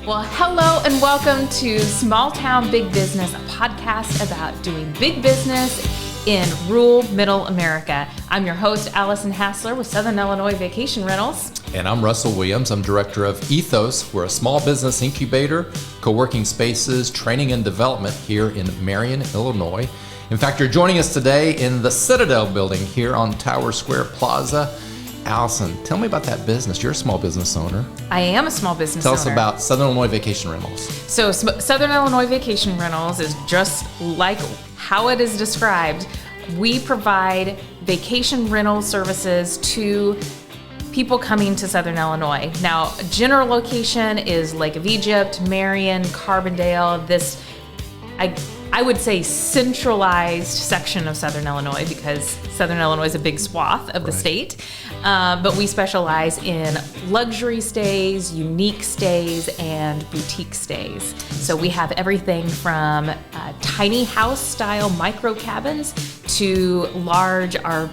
Well, hello and welcome to Small Town Big Business, a podcast about doing big business in rural middle America. I'm your host, Allison Hassler with Southern Illinois Vacation Rentals. And I'm Russell Williams. I'm director of EThOs. We're a small business incubator, co-working spaces, training and development here in Marion, Illinois. In fact, you're joining us today in the Citadel building here on Tower Square Plaza. Allison, tell me about that business. You're a small business owner. I am a small business owner. Tell us about Southern Illinois Vacation Rentals. So Southern Illinois Vacation Rentals is just like how it is described. We provide vacation rental services to people coming to Southern Illinois. Now, general location is Lake of Egypt, Marion, Carbondale, this, I would say centralized section of Southern Illinois because Southern Illinois is a big swath of the state. But we specialize in luxury stays, unique stays, and boutique stays. So we have everything from tiny house style micro cabins to large, our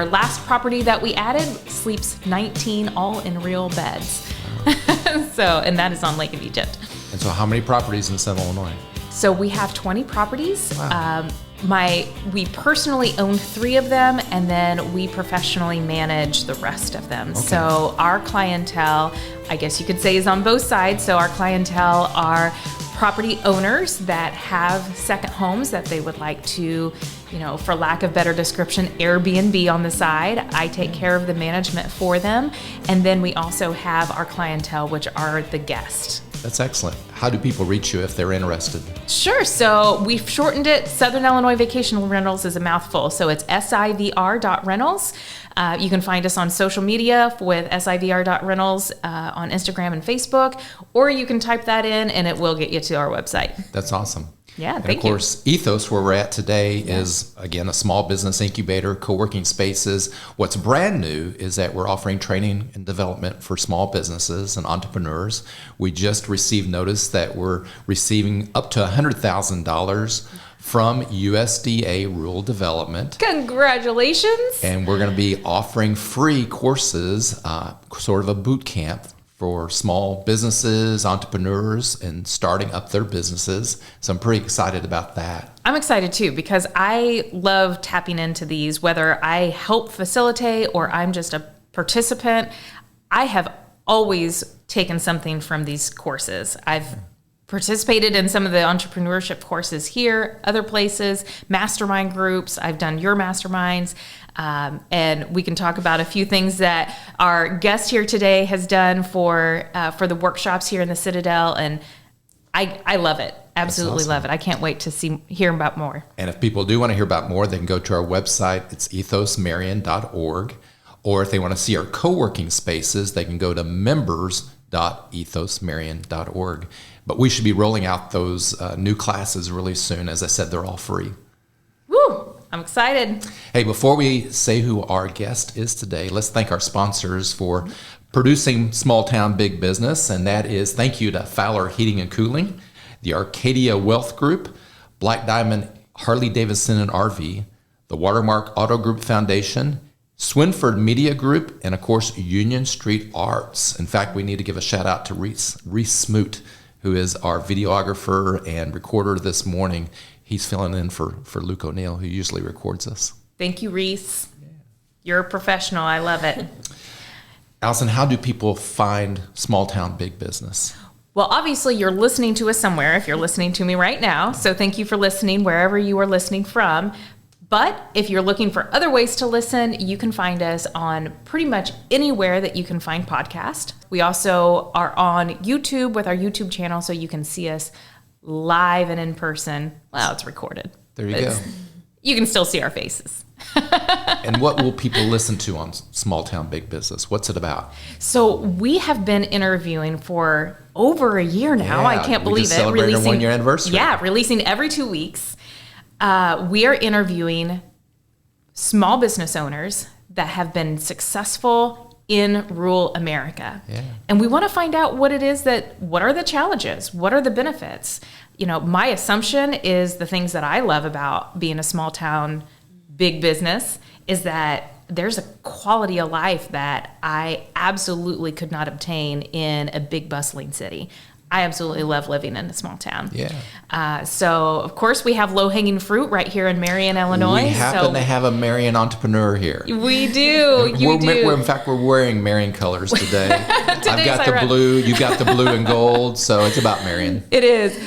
last property that we added sleeps 19 all in real beds. And that is on Lake of Egypt. And so how many properties in Southern Illinois? So we have 20 properties. Wow. We personally own 3 of them, and then we professionally manage the rest of them. Okay. So our clientele, I guess you could say, is on both sides. So our clientele are property owners that have second homes that they would like to, for lack of better description, Airbnb on the side. I take care of the management for them. And then we also have our clientele, which are the guests. That's excellent. How do people reach you if they're interested? Sure. So we've shortened it. Southern Illinois Vacation Rentals is a mouthful. So it's SIVR.rentals. You can find us on social media with SIVR.rentals on Instagram and Facebook, or you can type that in and it will get you to our website. That's awesome. Yeah, and thank of course, EThOs, where we're at today, is, again, a small business incubator, co-working spaces. What's brand new is that we're offering training and development for small businesses and entrepreneurs. We just received notice that we're receiving up to $100,000 from USDA Rural Development. Congratulations! And we're going to be offering free courses, sort of a boot camp for small businesses, entrepreneurs, and starting up their businesses. So I'm pretty excited about that. I'm excited too, because I love tapping into these, whether I help facilitate or I'm just a participant. I have always taken something from these courses. I've participated in some of the entrepreneurship courses here, other places, mastermind groups. I've done your masterminds. And we can talk about a few things that our guest here today has done for the workshops here in the Citadel. And I love it. Absolutely awesome. Love it. I can't wait to hear about more. And if people do want to hear about more, they can go to our website. It's ethosmarion.org. Or if they want to see our co-working spaces, they can go to members.ethosmarion.org. But we should be rolling out those new classes really soon. As I said, they're all free. Woo! I'm excited. Hey, before we say who our guest is today, let's thank our sponsors for producing Small Town Big Business. And that is thank you to Fowler Heating and Cooling, the Arcadia Wealth Group, Black Diamond Harley Davidson and RV, the Watermark Auto Group Foundation, Swinford Media Group, and of course, Union Street Arts. In fact, we need to give a shout out to Reese Smoot, who is our videographer and recorder this morning. He's filling in for Luke O'Neill, who usually records us. Thank you, Reese. Yeah. You're a professional. I love it. Allison, how do people find Small Town Big Business? Well, obviously, you're listening to us somewhere if you're listening to me right now. So thank you for listening wherever you are listening from. But if you're looking for other ways to listen, you can find us on pretty much anywhere that you can find podcasts. We also are on YouTube with our YouTube channel, so you can see us live and in person. Well, it's recorded. There you go. You can still see our faces. And what will people listen to on Small Town Big Business? What's it about? So we have been interviewing for over a year now. Yeah, I can't believe it. Celebrated our 1-year anniversary. Yeah, releasing every 2 weeks. We are interviewing small business owners that have been successful in rural America. Yeah. And we want to find out what are the challenges? What are the benefits? My assumption is the things that I love about being a small town, big business is that there's a quality of life that I absolutely could not obtain in a big bustling city. I absolutely love living in a small town. Yeah. So, of course, we have low-hanging fruit right here in Marion, Illinois. We happen to have a Marion entrepreneur here. We do. In fact, we're wearing Marion colors today. I've got the blue. You got the blue and gold. So it's about Marion. It is.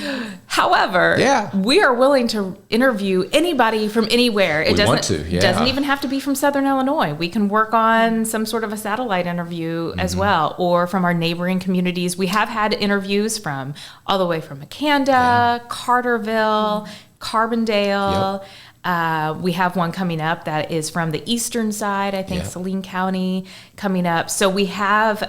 However, we are willing to interview anybody from anywhere. It doesn't even have to be from Southern Illinois. We can work on some sort of a satellite interview as well, or from our neighboring communities. We have had interviews from all the way from Makanda, Carterville, Carbondale. We have one coming up that is from the eastern side, I think Saline County coming up. So we have,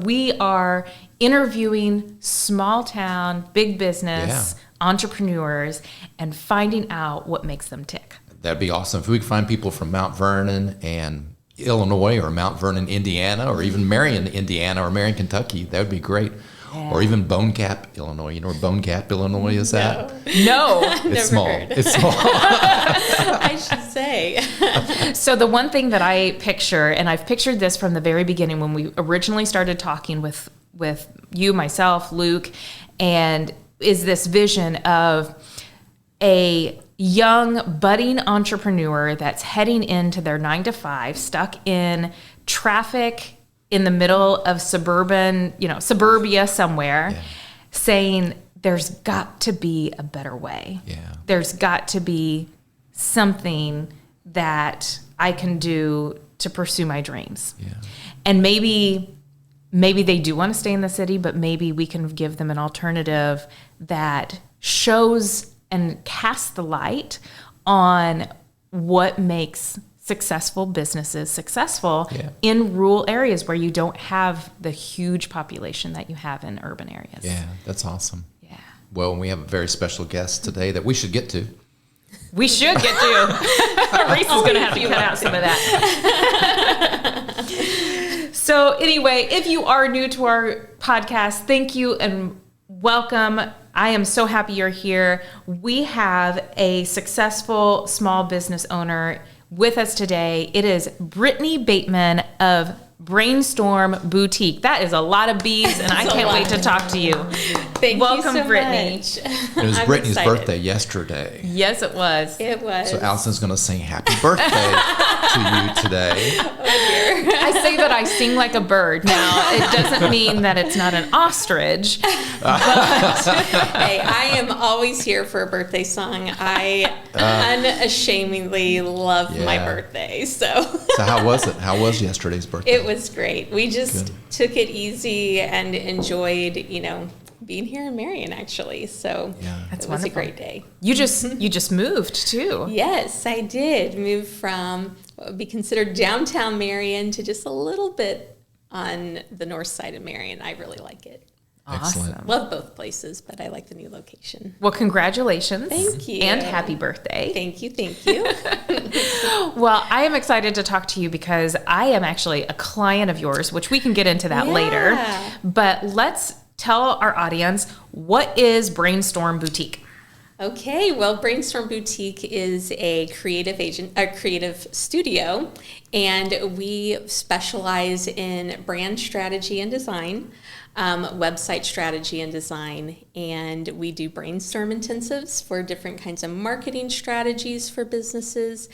we are interviewing small town, big business entrepreneurs and finding out what makes them tick. That'd be awesome. If we could find people from Mount Vernon and Illinois, or Mount Vernon, Indiana, or even Marion, Indiana, or Marion, Kentucky, that would be great. Yeah. Or even Bone Gap, Illinois. You know where Bone Gap, Illinois is at? No. It's small. It's small. I should say. So the one thing that I picture, and I've pictured this from the very beginning when we originally started talking with you, myself, Luke, and is this vision of a young budding entrepreneur that's heading into their 9-to-5, stuck in traffic in the middle of suburbia somewhere, saying there's got to be a better way. Yeah. There's got to be something that I can do to pursue my dreams. Yeah. And maybe they do want to stay in the city, but maybe we can give them an alternative that shows and casts the light on what makes successful businesses successful in rural areas where you don't have the huge population that you have in urban areas. Yeah, that's awesome. Yeah. Well, we have a very special guest today that we should get to. We should get to. Reese is going to have to cut out some of that. So anyway, if you are new to our podcast, thank you and welcome. I am so happy you're here. We have a successful small business owner with us today. It is Britni Bateman of Brainstorm Boutique. That is a lot of B's, and I can't wait to talk to you. Welcome, you so Britni. much. It was Brittany's birthday yesterday. Yes, it was. It was. So Allison's going to sing happy birthday to you today. Oh, dear. I say that I sing like a bird. Now, it doesn't mean that it's not an ostrich. But Hey, I am always here for a birthday song. I unashamedly love my birthday. So how was it? How was yesterday's birthday? It was great. We just took it easy and enjoyed, being here in Marion, actually. So it was a great day. You just moved too. Yes, I did move from what would be considered downtown Marion to just a little bit on the north side of Marion. I really like it. Excellent. Awesome. Love both places, but I like the new location. Well, congratulations. Thank you. And happy birthday. Thank you. Thank you. Well, I am excited to talk to you because I am actually a client of yours, which we can get into that later. But let's tell our audience, what is Brainstorm Boutique? Okay, well, Brainstorm Boutique is a creative studio, and we specialize in brand strategy and design, website strategy and design, and we do brainstorm intensives for different kinds of marketing strategies for businesses,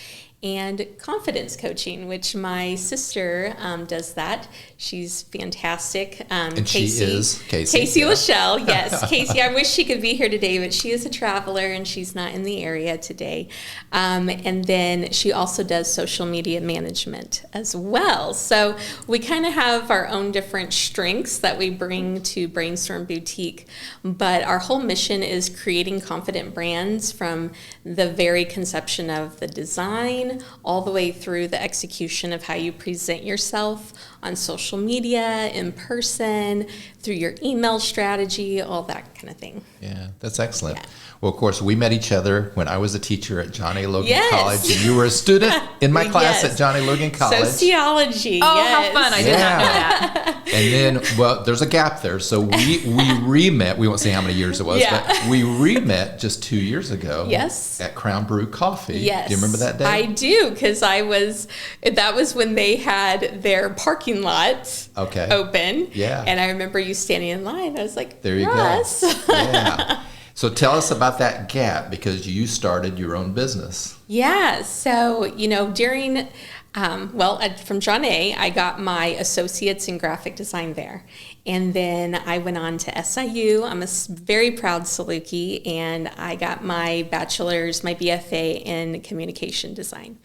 and confidence coaching, which my sister does that. She's fantastic. And Casey, she is Casey. Casey Lachelle, yes. Casey, I wish she could be here today, but she is a traveler and she's not in the area today. And then she also does social media management as well. So we kind of have our own different strengths that we bring to Brainstorm Boutique, but our whole mission is creating confident brands from the very conception of the design all the way through the execution of how you present yourself on social media, in person, through your email strategy, all that kind of thing. Yeah, that's excellent. Yeah. Well, of course, we met each other when I was a teacher at John A. Logan yes. College, and you were a student in my class at John A. Logan College. Sociology. Oh, how fun. I did not know that. And then, well, there's a gap there. So we re-met. We won't say how many years it was, but we re-met just 2 years ago. Yes. At Crown Brew Coffee. Yes. Do you remember that day? I do, because that was when they had their parking lot open. Yeah. And I remember you standing in line. I was like, there you Russ. go. Yeah. So tell us about that gap, because you started your own business. Yeah. So, during, from John A., I got my associates in graphic design there. And then I went on to SIU. I'm a very proud Saluki, and I got my bachelor's, my BFA in communication design.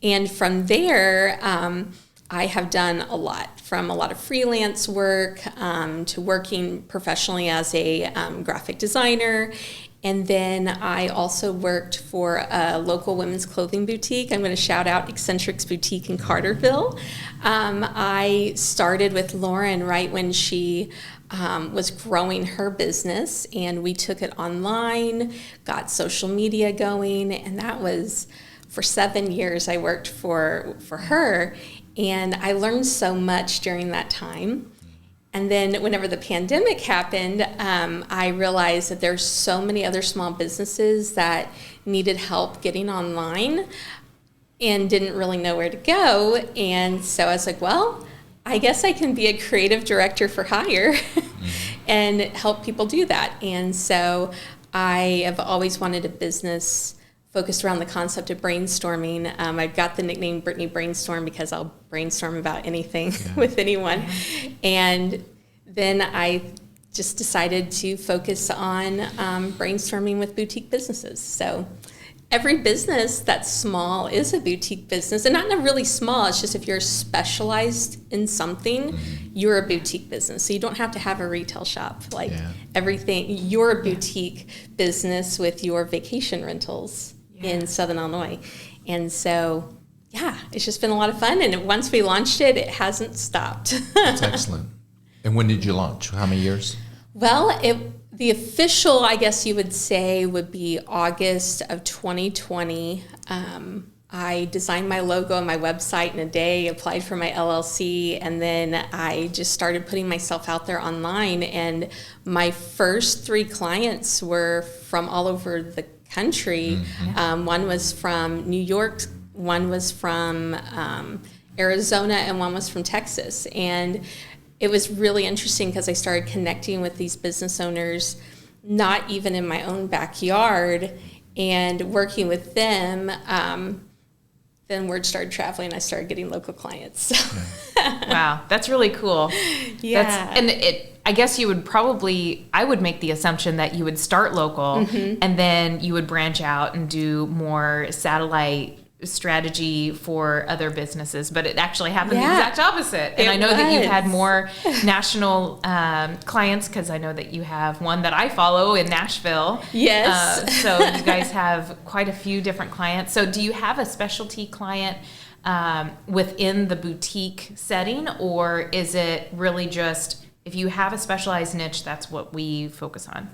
And from there, I have done a lot, from a lot of freelance work to working professionally as a graphic designer. And then I also worked for a local women's clothing boutique. I'm going to shout out Eccentrics Boutique in Carterville. I started with Lauren right when she was growing her business, and we took it online, got social media going, and that was for 7 years I worked for her. And I learned so much during that time. And then whenever the pandemic happened, I realized that there's so many other small businesses that needed help getting online and didn't really know where to go. And so I was like, well, I guess I can be a creative director for hire and help people do that. And so I have always wanted a business focused around the concept of brainstorming. I got the nickname Britni Brainstorm because I'll brainstorm about anything with anyone. And then I just decided to focus on brainstorming with boutique businesses. So every business that's small is a boutique business, and not really small. It's just if you're specialized in something, you're a boutique business. So you don't have to have a retail shop. Everything, you're a boutique business with your vacation rentals in Southern Illinois. And so, it's just been a lot of fun. And once we launched it, it hasn't stopped. That's excellent. And when did you launch? How many years? Well, the official, I guess you would say, would be August of 2020. I designed my logo and my website in a day, applied for my LLC, and then I just started putting myself out there online. And my first 3 clients were from all over the country. One was from New York, one was from Arizona, and one was from Texas. And it was really interesting because I started connecting with these business owners, not even in my own backyard, and working with them. Then word started traveling, and I started getting local clients. Wow, that's really cool. Yeah. I guess I would make the assumption that you would start local and then you would branch out and do more satellite strategy for other businesses, but it actually happened the exact opposite. And I know that you've had more national clients, because I know that you have one that I follow in Nashville. Yes. So you guys have quite a few different clients. So do you have a specialty client within the boutique setting, or is it really just, if you have a specialized niche, that's what we focus on?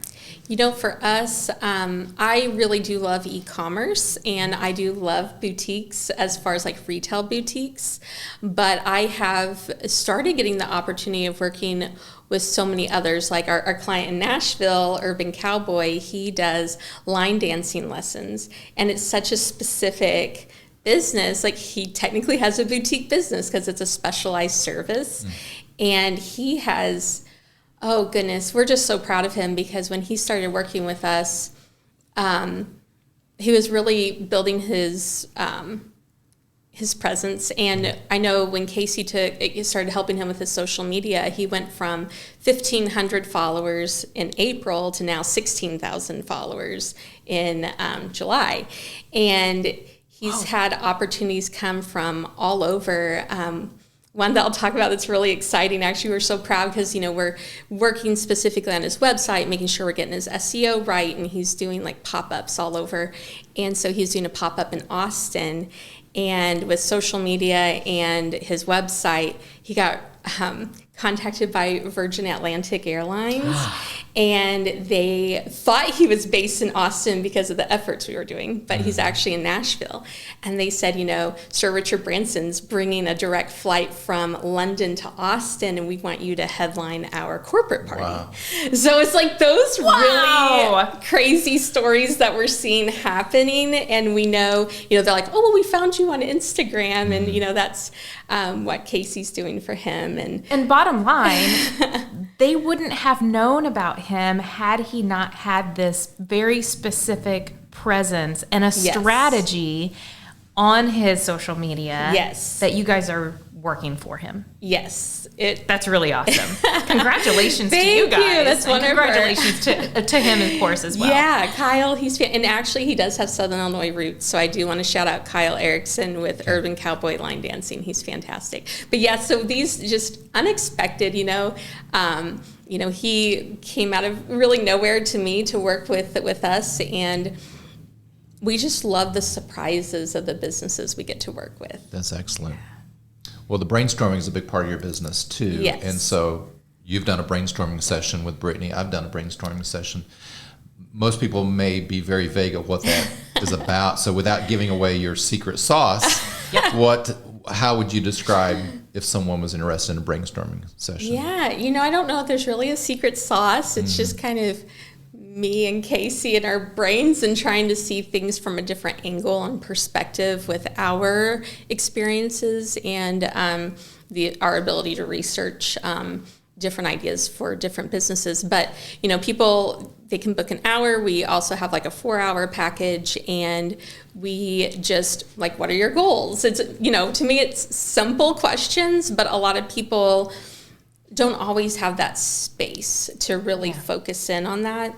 For us, I really do love e-commerce, and I do love boutiques as far as retail boutiques, but I have started getting the opportunity of working with so many others, like our client in Nashville, Urban Cowboy. He does line dancing lessons, and it's such a specific business. He technically has a boutique business because it's a specialized service. And he has, oh goodness, we're just so proud of him, because when he started working with us, he was really building his presence. And I know when Casey started helping him with his social media, he went from 1,500 followers in April to now 16,000 followers in July. And he's had opportunities come from all over. One that I'll talk about that's really exciting. Actually, we're so proud because, we're working specifically on his website, making sure we're getting his SEO right, and he's doing pop-ups all over. And so he's doing a pop-up in Austin, and with social media and his website, he got contacted by Virgin Atlantic Airlines, and they thought he was based in Austin because of the efforts we were doing, but he's actually in Nashville. And they said, Sir Richard Branson's bringing a direct flight from London to Austin, and we want you to headline our corporate party. Wow. So it's like those really crazy stories that we're seeing happening, and we know, they're like, oh, well, we found you on Instagram, and that's what Casey's doing for him. And bottom line, they wouldn't have known about him had he not had this very specific presence and a strategy on his social media that you guys are working for him. Yes. That's really awesome. Congratulations to you guys. Thank you. That's wonderful. Congratulations to him, of course, as well. Yeah, Kyle, and actually he does have Southern Illinois roots, so I do want to shout out Kyle Erickson with Urban Cowboy Line Dancing. He's fantastic. But yeah, so these just unexpected, he came out of really nowhere to me to work with us, and we just love the surprises of the businesses we get to work with. That's excellent. Well, the brainstorming is a big part of your business too. Yes. And so you've done a brainstorming session with Britni. I've done a brainstorming session. Most people may be very vague of what that is about. So without giving away your secret sauce, how would you describe if someone was interested in a brainstorming session? Yeah, I don't know if there's really a secret sauce. It's just kind of me and Casey and our brains and trying to see things from a different angle and perspective with our experiences and our ability to research different ideas for different businesses. But, people, they can book an hour. We also have like a 4-hour package, and we just what are your goals? It's, to me, it's simple questions, but a lot of people don't always have that space to really focus in on that.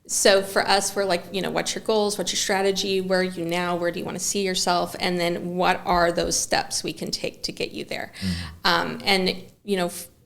So for us, we're like, what's your goals? What's your strategy? Where are you now? Where do you want to see yourself? And then what are those steps we can take to get you there?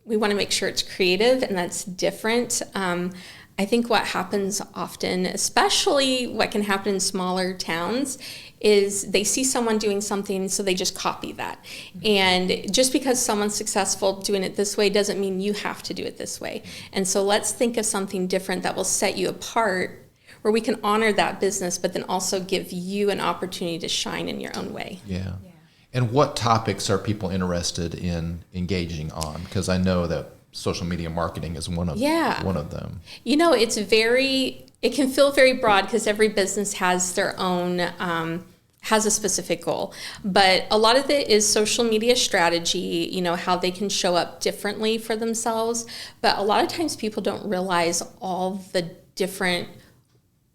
We want to make sure it's creative and that's different. I think what happens often, especially what can happen in smaller towns, is they see someone doing something, so they just copy that. And just because someone's successful doing it this way doesn't mean you have to do it this way. And so let's think of something different that will set you apart, where we can honor that business, but then also give you an opportunity to shine in your own way. Yeah. And what topics are people interested in engaging on? Because I know that social media marketing is one of them. It can feel very broad because every business has their own, has a specific goal. But a lot of it is social media strategy, how they can show up differently for themselves. But a lot of times people don't realize all the different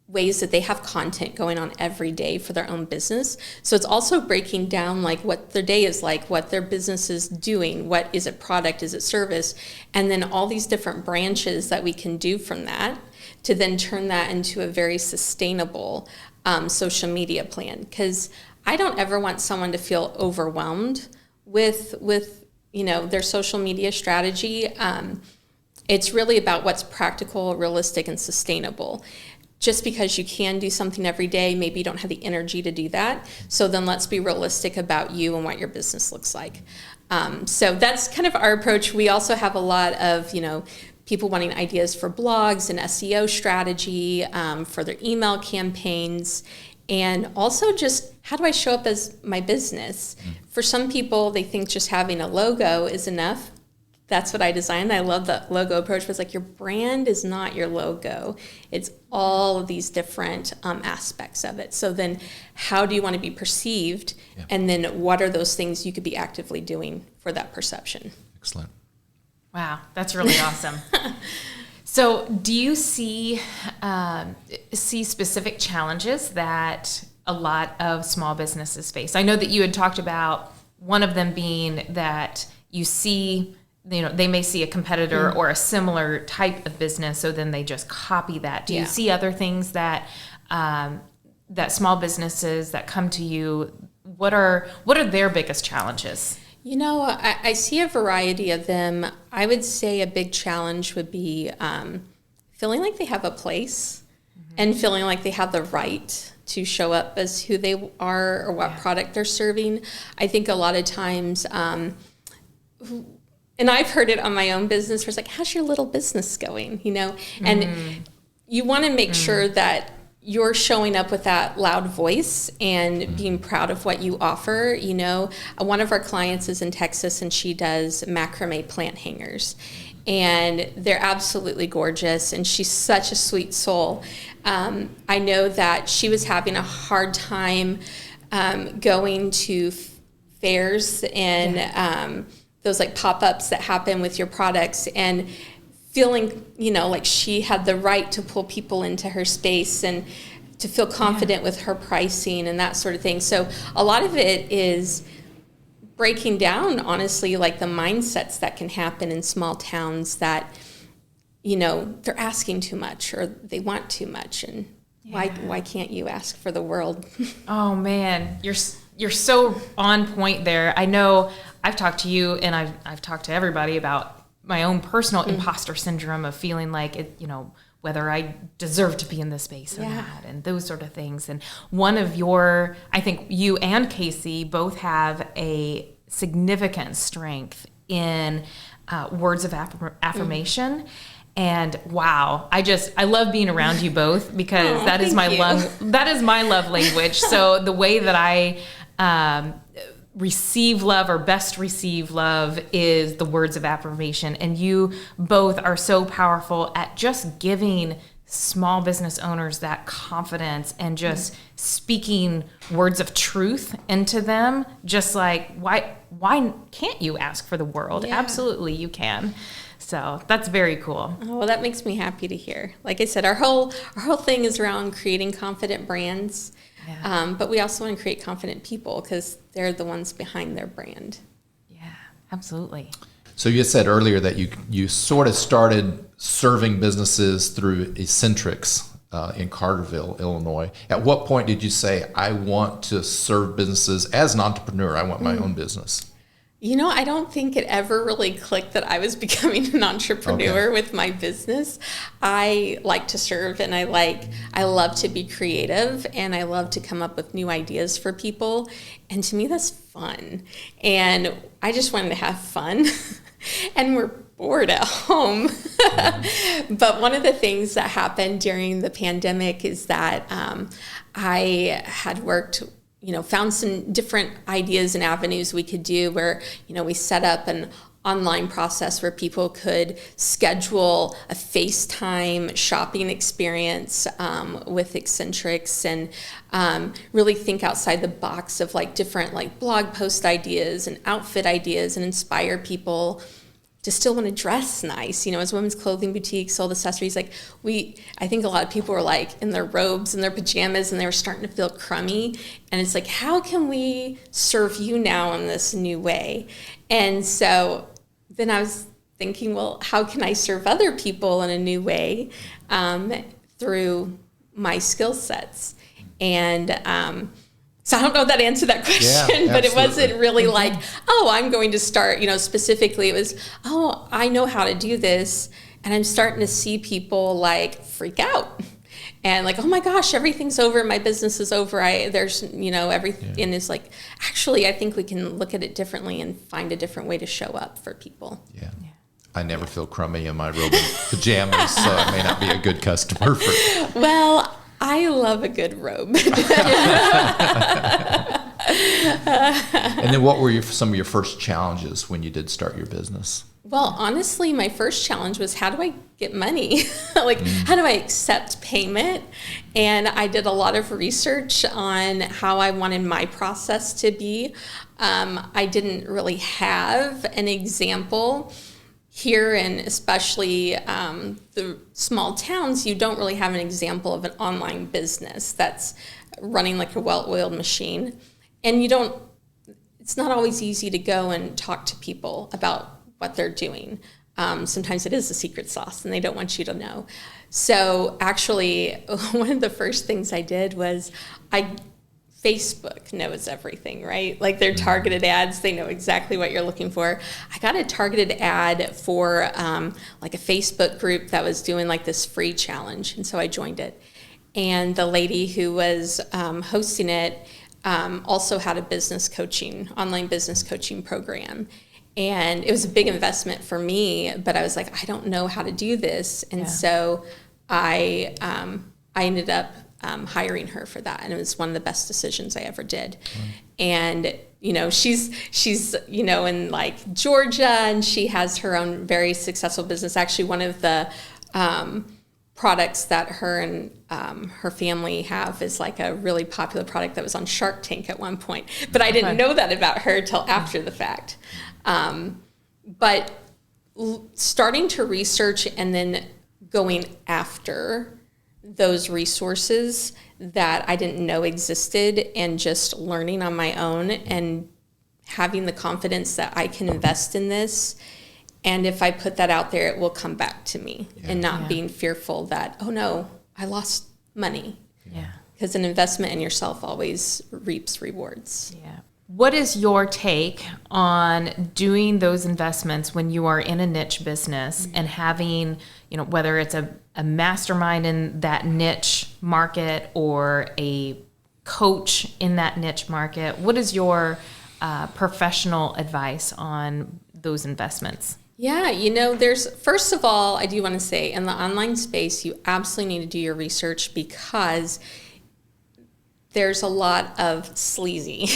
ways that they have content going on every day for their own business. So it's also breaking down what their day is like, what their business is doing, what is it product, is it service, and then all these different branches that we can do from that to then turn that into a very sustainable social media plan. Because I don't ever want someone to feel overwhelmed with their social media strategy. It's really about what's practical, realistic, and sustainable. Just because you can do something every day, maybe you don't have the energy to do that. So then let's be realistic about you and what your business looks like. So that's kind of our approach. We also have a lot of, people wanting ideas for blogs and SEO strategy, for their email campaigns, and also just how do I show up as my business? For some people, they think just having a logo is enough. That's what I designed. I love the logo approach. But it's your brand is not your logo. It's all of these different aspects of it. So then how do you want to be perceived? Yeah. And then what are those things you could be actively doing for that perception? Excellent. Wow, that's really awesome. So do you see specific challenges that a lot of small businesses face? I know that you had talked about one of them being that you see, they may see a competitor or a similar type of business, so then they just copy that. Do you see other things that that small businesses that come to you, what are their biggest challenges? I see a variety of them. I would say a big challenge would be feeling like they have a place and feeling like they have the right to show up as who they are or what product they're serving. I think a lot of times and I've heard it on my own business where it's like, how's your little business going? And you want to make sure that you're showing up with that loud voice and being proud of what you offer. One of our clients is in Texas, and she does macrame plant hangers. And they're absolutely gorgeous, and she's such a sweet soul. I know that she was having a hard time going to fairs and those like pop-ups that happen with your products, and feeling, like she had the right to pull people into her space and to feel confident with her pricing and that sort of thing. So a lot of it is breaking down, honestly, like the mindsets that can happen in small towns that, they're asking too much or they want too much. And why can't you ask for the world? Oh man, you're so on point there. I know I've talked to you, and I've talked to everybody about my own personal imposter syndrome of feeling like it, whether I deserve to be in this space or not, and those sort of things. And one of I think you and Casey both have a significant strength in words of affirmation. And wow, I love being around you both, because that is my love language. So the way that I receive love or best receive love is the words of affirmation. And you both are so powerful at just giving small business owners that confidence and just speaking words of truth into them. Just like, why can't you ask for the world? Yeah. Absolutely, you can. So that's very cool. Oh, well, that makes me happy to hear. Like I said, our whole thing is around creating confident brands. Yeah. But we also want to create confident people, because they're the ones behind their brand. Yeah, absolutely. So you said earlier that you sort of started serving businesses through Eccentrics in Carterville, Illinois. At what point did you say, I want to serve businesses as an entrepreneur? I want my own business. I don't think it ever really clicked that I was becoming an entrepreneur with my business. I like to serve, and I love to be creative, and I love to come up with new ideas for people. And to me, that's fun. And I just wanted to have fun. And we're bored at home. But one of the things that happened during the pandemic is that I had worked, found some different ideas and avenues we could do where, we set up an online process where people could schedule a FaceTime shopping experience with Eccentrics, and really think outside the box of like different like blog post ideas and outfit ideas, and inspire people to still want to dress nice, as women's clothing boutique, sold accessories. Like I think a lot of people were like in their robes and their pajamas, and they were starting to feel crummy. And it's like, how can we serve you now in this new way? And so then I was thinking, well, how can I serve other people in a new way through my skill sets? And so I don't know if that answered that question, but it wasn't really like, oh, I'm going to start, specifically. It was, oh, I know how to do this. And I'm starting to see people like freak out and like, oh my gosh, everything's over. My business is over. Everything is like, actually, I think we can look at it differently and find a different way to show up for people. Yeah. I never feel crummy in my robe and pajamas, so I may not be a good customer for. Well, I love a good robe. And then what were some of your first challenges when you did start your business? Well, honestly, my first challenge was, how do I get money? How do I accept payment? And I did a lot of research on how I wanted my process to be. I didn't really have an example. Here, and especially the small towns, you don't really have an example of an online business that's running like a well-oiled machine. And it's not always easy to go and talk to people about what they're doing. Sometimes it is a secret sauce and they don't want you to know. So actually, one of the first things I did was Facebook knows everything, right? Like their targeted ads, they know exactly what you're looking for. I got a targeted ad for like a Facebook group that was doing like this free challenge. And so I joined it. And the lady who was hosting it also had a online business coaching program. And it was a big investment for me, but I was like, I don't know how to do this. And so I ended up hiring her for that. And it was one of the best decisions I ever did. And, she's, in like Georgia, and she has her own very successful business. Actually, one of the products that her and her family have is like a really popular product that was on Shark Tank at one point. But I didn't know that about her till after the fact. But starting to research and then going after those resources that I didn't know existed and just learning on my own and having the confidence that I can invest in this. And if I put that out there, it will come back to me, and not being fearful that, oh no, I lost money. Yeah. Because an investment in yourself always reaps rewards. Yeah. What is your take on doing those investments when you are in a niche business and having, whether it's a mastermind in that niche market or a coach in that niche market? What is your professional advice on those investments? Yeah, first of all, I do want to say in the online space, you absolutely need to do your research, because there's a lot of sleazy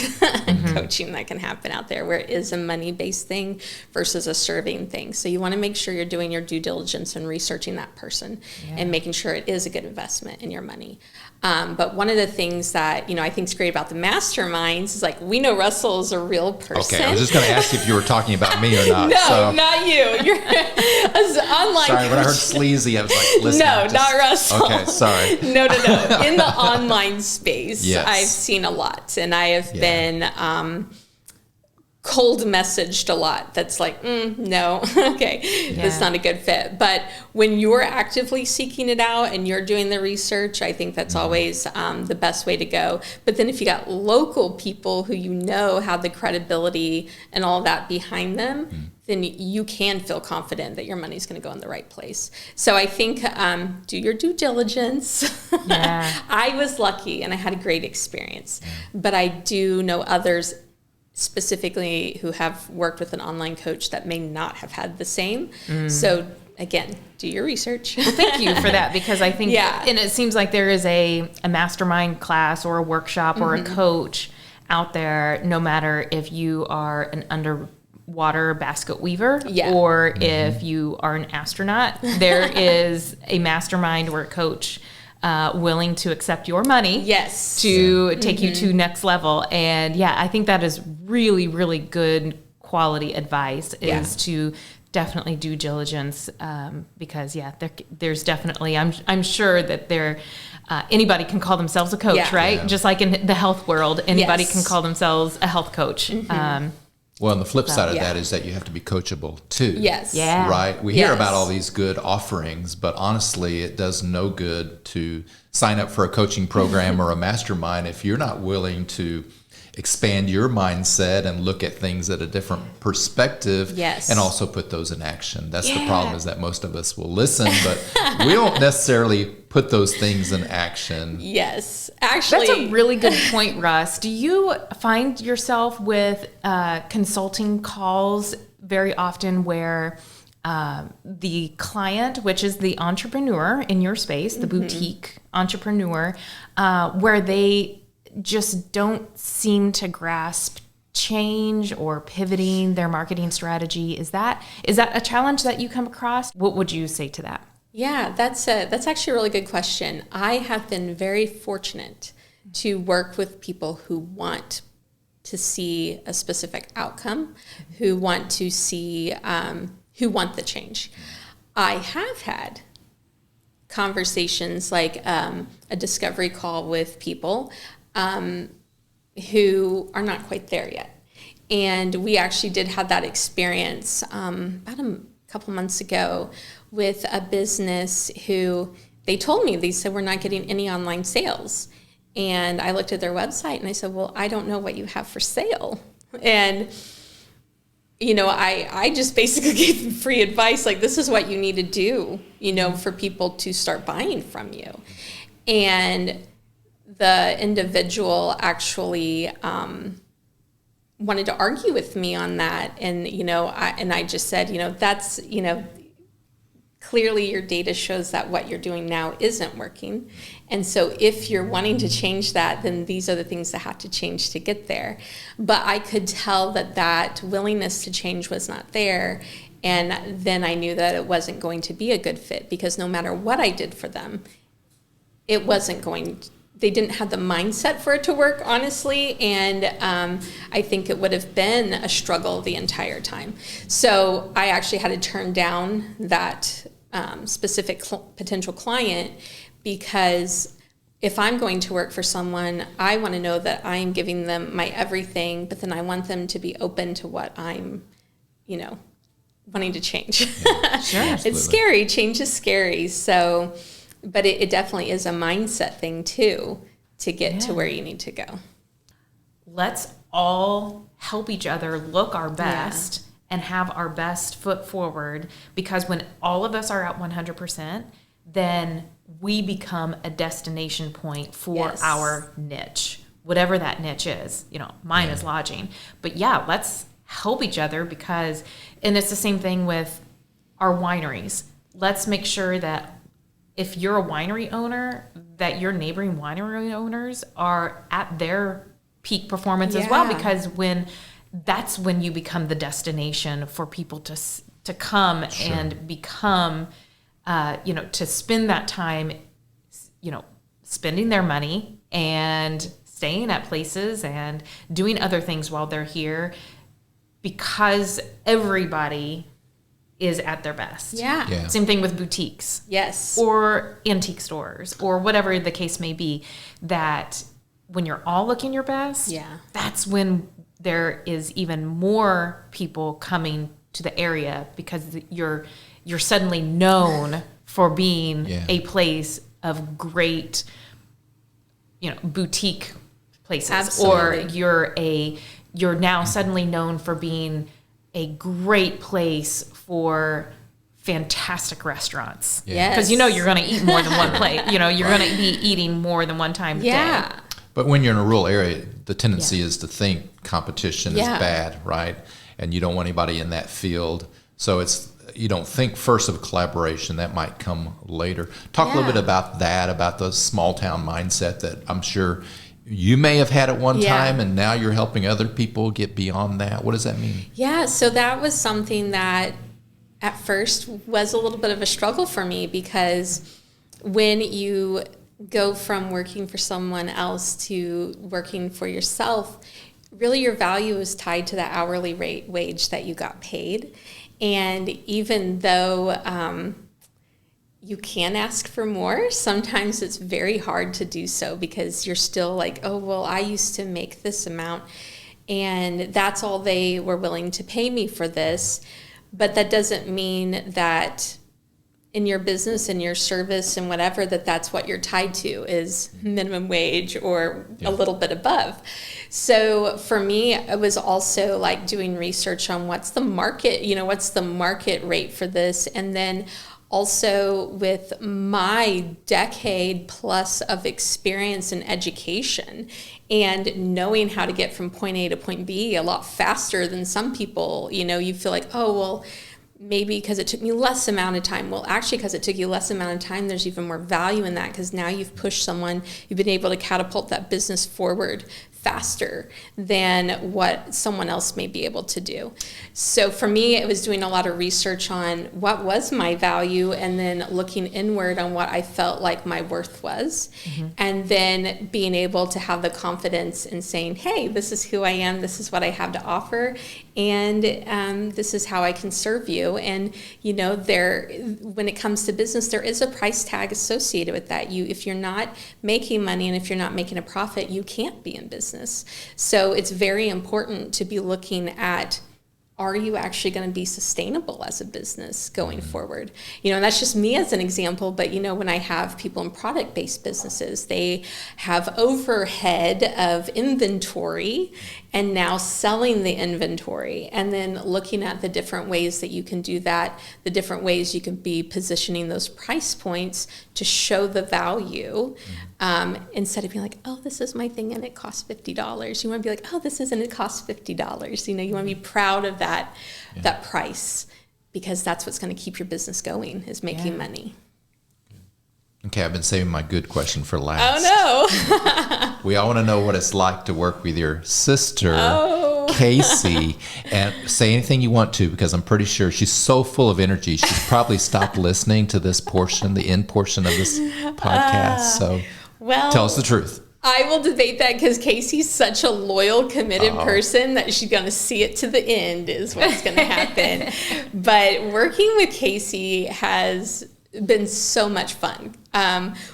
coaching that can happen out there, where it is a money-based thing versus a serving thing. So you want to make sure you're doing your due diligence and researching that person and making sure it is a good investment in your money. But one of the things that, I think is great about the masterminds is like, we know Russell is a real person. Okay, I was just going to ask if you were talking about me or not. No, not you. You're as online. Sorry, when I heard sleazy, I was like, listen. No, not Russell. Okay, sorry. No. In the online space, yes. I've seen a lot, and I have been cold messaged a lot. That's like, no, okay, that's not a good fit. But when you're actively seeking it out and you're doing the research, I think that's always the best way to go. But then if you got local people who have the credibility and all that behind them, then you can feel confident that your money's going to go in the right place. So I think do your due diligence. Yeah. I was lucky and I had a great experience, but I do know others specifically who have worked with an online coach that may not have had the same. So again, do your research. Well, thank you for that, because I think, and it seems like there is a mastermind class or a workshop or a coach out there, no matter if you are an underwater basket weaver or if you are an astronaut, there is a mastermind or a coach willing to accept your money to take you to next level. And I think that is really, really good quality advice, is to definitely do diligence, because there's definitely, I'm sure that anybody can call themselves a coach, right? Just like in the health world, anybody can call themselves a health coach. Well, and the flip side of that is that you have to be coachable too. Yes. Yeah. Right? We hear about all these good offerings, but honestly, it does no good to sign up for a coaching program or a mastermind if you're not willing to expand your mindset and look at things at a different perspective, and also put those in action. That's the problem, is that most of us will listen, but we don't necessarily put those things in action. Yes, actually. That's a really good point, Russ. Do you find yourself with consulting calls very often where the client, which is the entrepreneur in your space, the boutique entrepreneur, where they just don't seem to grasp change or pivoting their marketing strategy? Is that a challenge that you come across? What would you say to that? Yeah, that's actually a really good question. I have been very fortunate to work with people who want to see a specific outcome, who want to see, who want the change. I have had conversations like a discovery call with people who are not quite there yet. And we actually did have that experience about a couple months ago with a business who they told me, they said, we're not getting any online sales. And I looked at their website and I said, well, I don't know what you have for sale. And, I just basically gave them free advice, like, this is what you need to do, for people to start buying from you. And the individual actually wanted to argue with me on that. And, I just said, that's, clearly your data shows that what you're doing now isn't working. And so if you're wanting to change that, then these are the things that have to change to get there. But I could tell that willingness to change was not there. And then I knew that it wasn't going to be a good fit, because no matter what I did for them, it wasn't they didn't have the mindset for it to work, honestly, and I think it would have been a struggle the entire time. So I actually had to turn down that specific potential client, because if I'm going to work for someone, I want to know that I'm giving them my everything, but then I want them to be open to what I'm, wanting to change. Yeah, sure, It's scary. Change is scary. So, but it definitely is a mindset thing too, to get to where you need to go. Let's all help each other look our best and have our best foot forward, because when all of us are at 100%, then we become a destination point for our niche, whatever that niche is. Mine is lodging. But let's help each other, because, and it's the same thing with our wineries. Let's make sure that if you're a winery owner, that your neighboring winery owners are at their peak performance as well, because that's when you become the destination for people to come and become, to spend that time, spending their money and staying at places and doing other things while they're here, because everybody is at their best. Yeah. Same thing with boutiques. Yes. Or antique stores, or whatever the case may be, that when you're all looking your best, that's when there is even more people coming to the area, because you're suddenly known for being a place of great, boutique places. Absolutely. Or you're now suddenly known for being a great place for fantastic restaurants. Yes. Because you're going to eat more than one plate. You're going to be eating more than one time a day. But when you're in a rural area, the tendency is to think competition is bad, right? And you don't want anybody in that field. So you don't think first of collaboration. That might come later. Talk a little bit about that, about the small town mindset that I'm sure you may have had at one time, and now you're helping other people get beyond that. What does that mean? Yeah, so that was something that at first was a little bit of a struggle for me, because when you go from working for someone else to working for yourself, really your value is tied to the hourly wage that you got paid. And even though you can ask for more, sometimes it's very hard to do so, because you're still like, oh, well, I used to make this amount, and that's all they were willing to pay me for this. But that doesn't mean that in your business and your service and whatever, that's what you're tied to, is minimum wage or a little bit above. So for me, it was also like doing research on what's the market rate for this. And then also with my decade plus of experience in education and knowing how to get from point A to point B a lot faster than some people, you feel like, oh, well, maybe because it took me less amount of time. Well, actually, because it took you less amount of time, there's even more value in that, because now you've pushed someone, you've been able to catapult that business forward faster than what someone else may be able to do. So for me, it was doing a lot of research on what was my value, and then looking inward on what I felt like my worth was. And then being able to have the confidence in saying, hey, this is who I am, this is what I have to offer, and this is how I can serve you. And when it comes to business, there is a price tag associated with that. If you're not making money and if you're not making a profit, you can't be in business. So it's very important to be looking at are you actually going to be sustainable as a business going forward? And that's just me as an example, but when I have people in product-based businesses, they have overhead of inventory and now selling the inventory, and then looking at the different ways that you can do that, the different ways you can be positioning those price points to show the value, instead of being like, oh, this is my thing and it costs $50. You want to be like, oh, this isn't, it costs $50. You want to be proud of that price, because that's what's going to keep your business going, is making money. Okay, I've been saving my good question for last. Oh, no. We all want to know what it's like to work with your sister, Casey, and say anything you want to, because I'm pretty sure she's so full of energy. She's probably stopped listening to this portion, the end portion of this podcast. So tell us the truth. I will debate that, because Casey's such a loyal, committed person that she's going to see it to the end is what's going to happen. But working with Casey has been so much fun.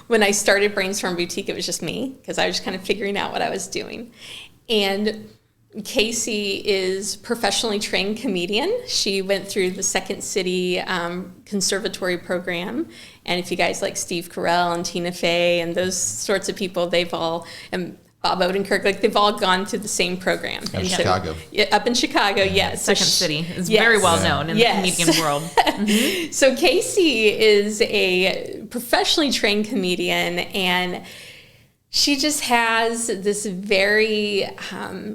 When I started Brainstorm Boutique, it was just me, because I was just kind of figuring out what I was doing. And Casey is professionally trained comedian. She went through the Second City Conservatory program. And if you guys like Steve Carell and Tina Fey and those sorts of people, they've all, and Bob Odenkirk, like they've all gone through the same program. In Chicago. Up in Chicago, yes. Second City is very well known in the comedian world. Mm-hmm. So Casey is a professionally trained comedian, and she just has this very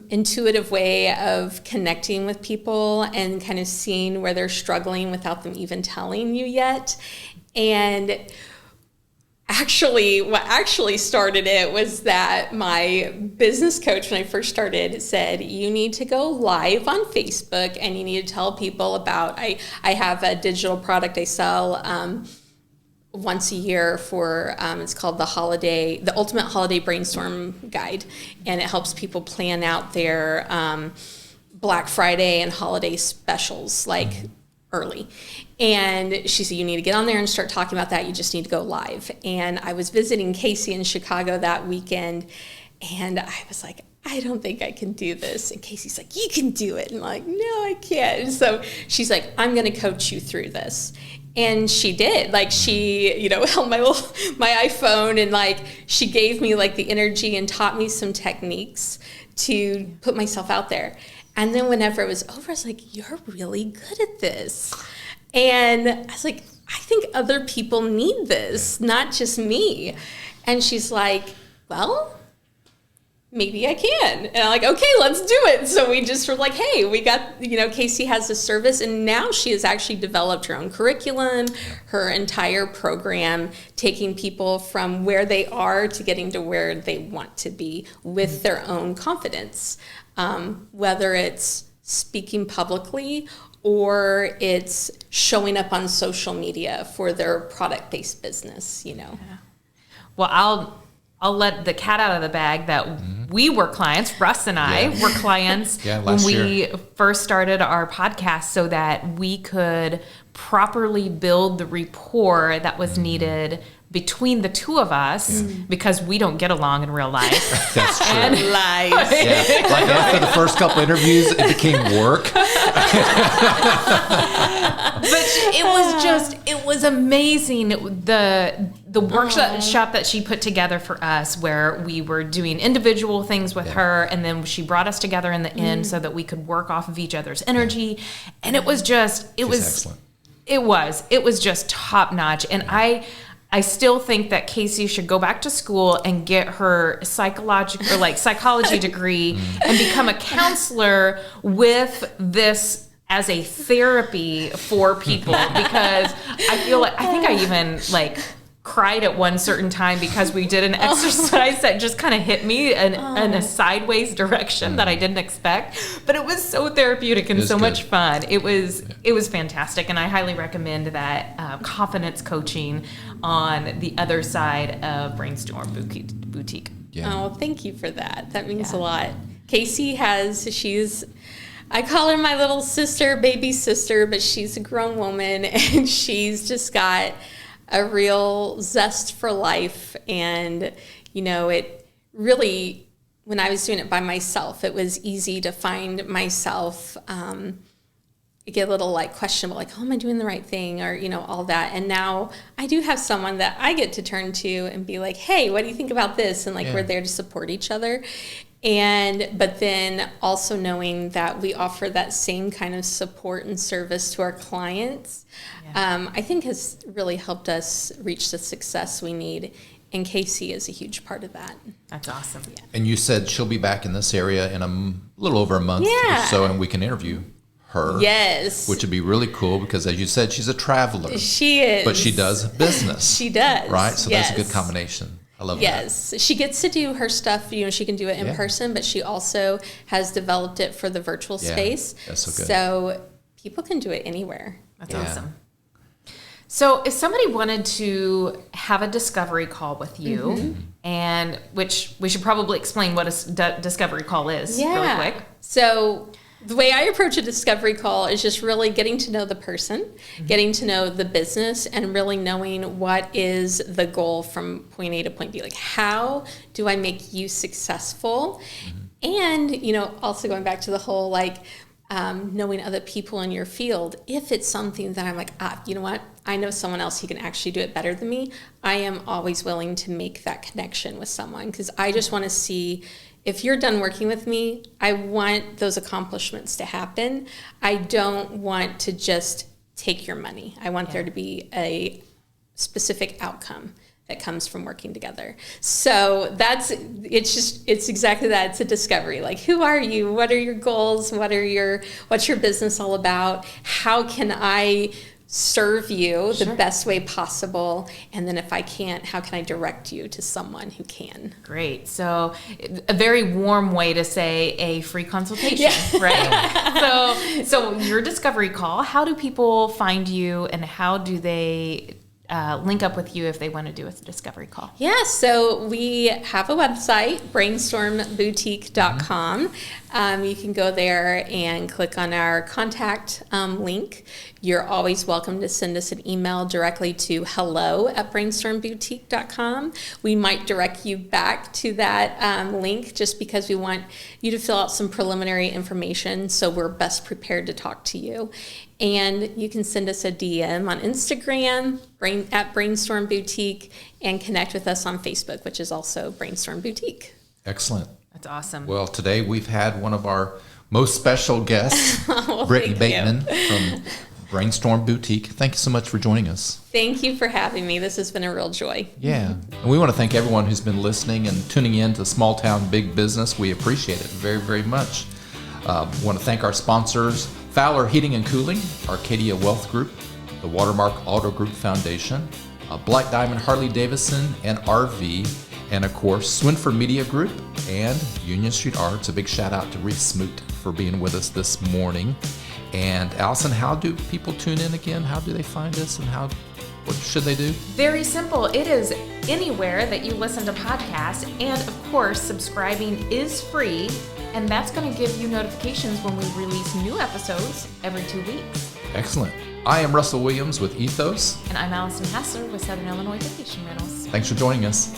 intuitive way of connecting with people and kind of seeing where they're struggling without them even telling you yet. And what actually started it was that my business coach, when I first started, said, you need to go live on Facebook and you need to tell people about, I have a digital product I sell once a year for, it's called the Ultimate Holiday Brainstorm Guide. And it helps people plan out their Black Friday and holiday specials, early. And she said, you need to get on there and start talking about that. You just need to go live. And I was visiting Casey in Chicago that weekend, and I was like, I don't think I can do this. And Casey's like, you can do it. And I'm like, no, I can't. And so she's like, I'm going to coach you through this. And she did. She, held my iPhone, and she gave me the energy and taught me some techniques to put myself out there. And then whenever it was over, I was like, you're really good at this. And I was like, I think other people need this, not just me. And she's like, well, maybe I can. And I'm like, okay, let's do it. So we just were like, hey, we got, Casey has a service, and now she has actually developed her own curriculum, her entire program, taking people from where they are to getting to where they want to be with their own confidence. Whether it's speaking publicly or it's showing up on social media for their product-based business, Yeah. Well, I'll let the cat out of the bag that we were clients. Russ and I were clients when we first started our podcast, so that we could properly build the rapport that was needed between the two of us, because we don't get along in real life. That's true. And lies. Yeah. After the first couple interviews, it became work. But it was amazing. The workshop that she put together for us, where we were doing individual things with her, and then she brought us together in the end so that we could work off of each other's energy. And it was excellent. It was just top notch. And I still think that Casey should go back to school and get her psychology degree and become a counselor with this as a therapy for people, because I think I even cried at one certain time because we did an exercise that just kind of hit me in a sideways direction that I didn't expect, but it was so therapeutic and so much fun. It was fantastic, and I highly recommend that confidence coaching on the other side of Brainstorm Boutique. Yeah. Oh, thank you for that. That means a lot. Casey I call her my little sister, baby sister, but she's a grown woman, and she's just got a real zest for life. And, it really, when I was doing it by myself, it was easy to find myself get a little like questionable, like, oh, am I doing the right thing? Or, all that. And now I do have someone that I get to turn to and be like, hey, what do you think about this? And we're there to support each other. But then also knowing that we offer that same kind of support and service to our clients, I think has really helped us reach the success we need. And Casey is a huge part of that. That's awesome. Yeah. And you said she'll be back in this area in a little over a month or so, and we can interview her. Yes. Which would be really cool because, as you said, she's a traveler. She is. But she does business. She does. Right? So that's a good combination. I love that. Yes. She gets to do her stuff, she can do it in person, but she also has developed it for the virtual space. That's so good. So people can do it anywhere. That's awesome. So if somebody wanted to have a discovery call with you, and which we should probably explain what a discovery call is really quick. So the way I approach a discovery call is just really getting to know the person, getting to know the business, and really knowing what is the goal from point A to point B. Like, how do I make you successful? And, also going back to the whole, knowing other people in your field. If it's something that I'm like, you know what? I know someone else who can actually do it better than me. I am always willing to make that connection with someone because I just want to see if you're done working with me, I want those accomplishments to happen. I don't want to just take your money. I want there to be a specific outcome that comes from working together. So it's exactly that. It's a discovery. Like, who are you? What are your goals? What's your business all about? How can I serve you the best way possible? And then if I can't, how can I direct you to someone who can? Great. So a very warm way to say a free consultation, right? So your discovery call, how do people find you and how do they link up with you if they want to do a discovery call? Yeah, so we have a website, brainstormboutique.com. You can go there and click on our contact link. You're always welcome to send us an email directly to hello@brainstormboutique.com. We might direct you back to that link just because we want you to fill out some preliminary information so we're best prepared to talk to you. And you can send us a DM on Instagram at Brainstorm Boutique and connect with us on Facebook, which is also Brainstorm Boutique. Excellent. That's awesome. Well, today we've had one of our most special guests, Britni Bateman from Brainstorm Boutique. Thank you so much for joining us. Thank you for having me. This has been a real joy. Yeah. And we want to thank everyone who's been listening and tuning in to Small Town Big Business. We appreciate it very, very much. We want to thank our sponsors, Fowler Heating and Cooling, Arcadia Wealth Group, the Watermark Auto Group Foundation, Black Diamond Harley Davidson and RV, and of course, Swinford Media Group and Union Street Arts. A big shout out to Reese Smoot for being with us this morning. And Allison, how do people tune in again? How do they find us and what should they do? Very simple. It is anywhere that you listen to podcasts. And of course, subscribing is free. And that's going to give you notifications when we release new episodes every 2 weeks. Excellent. I am Russell Williams with EThOs. And I'm Allison Hassler with Southern Illinois Vacation Rentals. Thanks for joining us.